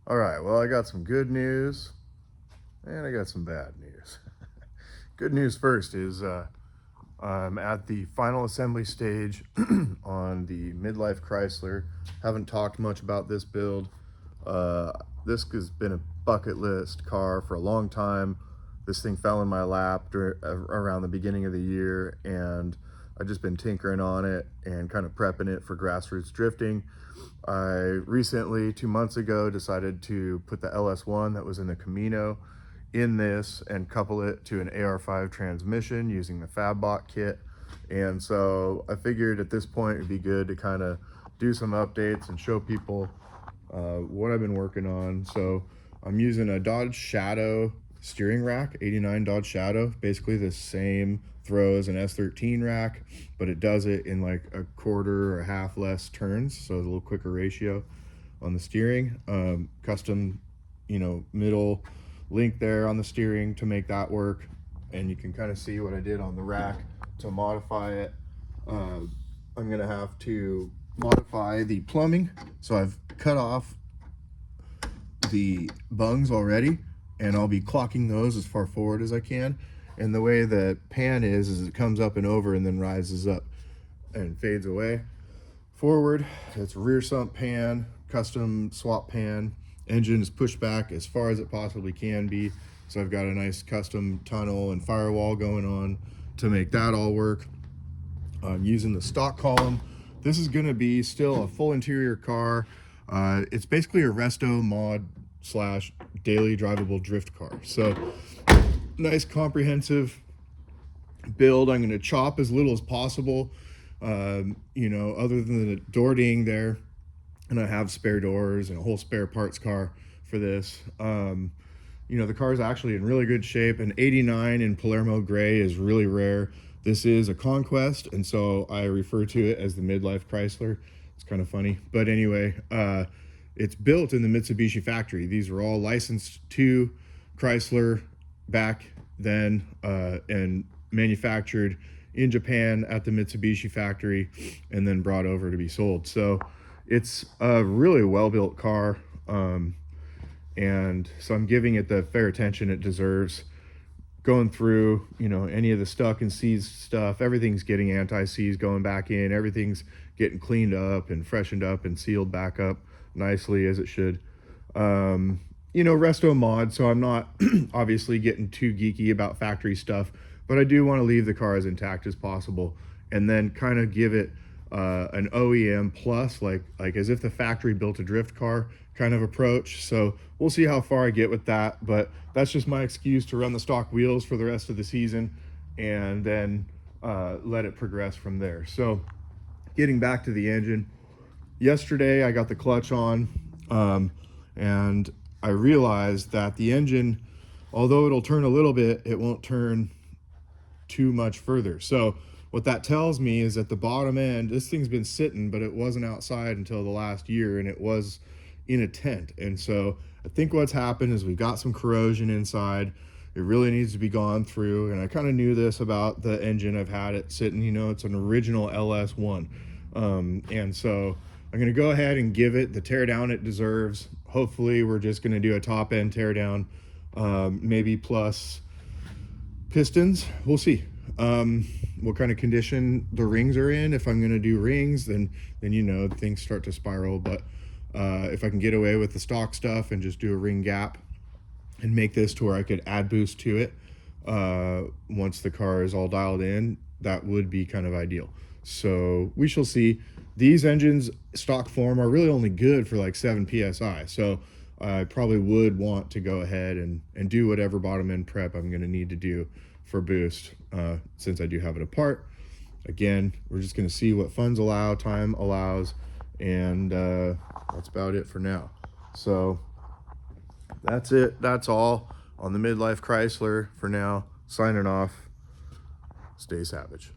All right, well, I got some good news and I got some bad news. Good news first is I'm at the final assembly stage on the midlife Chrysler. Haven't talked much about this build. This has been a bucket list car for a long time. This thing fell in my lap around the beginning of the year, and I've just been tinkering on it and kind of prepping it for grassroots drifting. I recently, 2 months ago, decided to put the LS1 that was in the Camino in this and couple it to an AR5 transmission using the FabBot kit. And so I figured at this point it'd be good to kind of do some updates and show people what I've been working on. So I'm using a Dodge Shadow steering rack, 89 Dodge Shadow, basically the same throw as an S13 rack, but it does it in like a quarter or a half less turns, so it's a little quicker ratio on the steering. Custom, middle link there on the steering to make that work, and you can kind of see what I did on the rack to modify it. I'm gonna have to modify the plumbing, so I've cut off the bungs already, and I'll be clocking those as far forward as I can. And the way the pan is it comes up and over and then rises up and fades away. Forward, it's rear sump pan, custom swap pan. Engine is pushed back as far as it possibly can be. So I've got a nice custom tunnel and firewall going on to make that all work. I'm using the stock column. This is gonna be still a full interior car. It's basically a resto mod / daily drivable drift car. So nice comprehensive build. I'm going to chop as little as possible, other than the door ding there, and I have spare doors and a whole spare parts car for this. The car is actually in really good shape. An 89 in Palermo gray is really rare. This is a conquest, and so I refer to it as the midlife Chrysler. It's kind of funny, but anyway, it's built in the Mitsubishi factory. These were all licensed to Chrysler back then, and manufactured in Japan at the Mitsubishi factory and then brought over to be sold. So it's a really well-built car, and so I'm giving it the fair attention it deserves. Going through any of the stuck and seized stuff, everything's getting anti-seize going back in, everything's getting cleaned up and freshened up and sealed back up nicely as it should. Resto mod, so I'm not obviously getting too geeky about factory stuff, but I do want to leave the car as intact as possible and then kind of give it an OEM plus, like as if the factory built a drift car kind of approach. So we'll see how far I get with that, but that's just my excuse to run the stock wheels for the rest of the season and then let it progress from there. So getting back to the engine, yesterday I got the clutch on, and I realized that the engine, although it'll turn a little bit, it won't turn too much further. So what that tells me is at the bottom end, this thing's been sitting, but it wasn't outside until the last year, and it was in a tent. And so I think what's happened is we've got some corrosion inside. It really needs to be gone through, and I kind of knew this about the engine. I've had it sitting, it's an original LS1. And so I'm going to go ahead and give it the teardown it deserves. Hopefully we're just going to do a top end teardown, maybe plus pistons. We'll see what kind of condition the rings are in. If I'm going to do rings, then things start to spiral. But if I can get away with the stock stuff and just do a ring gap and make this to where I could add boost to it once the car is all dialed in, that would be kind of ideal. So we shall see. These engines stock form are really only good for like 7 psi, so I probably would want to go ahead and do whatever bottom end prep I'm going to need to do for boost, since I do have it apart. Again, we're just going to see what funds allow, time allows, and that's about it for now. So that's it. That's all on the midlife Chrysler for now. Signing off. Stay savage.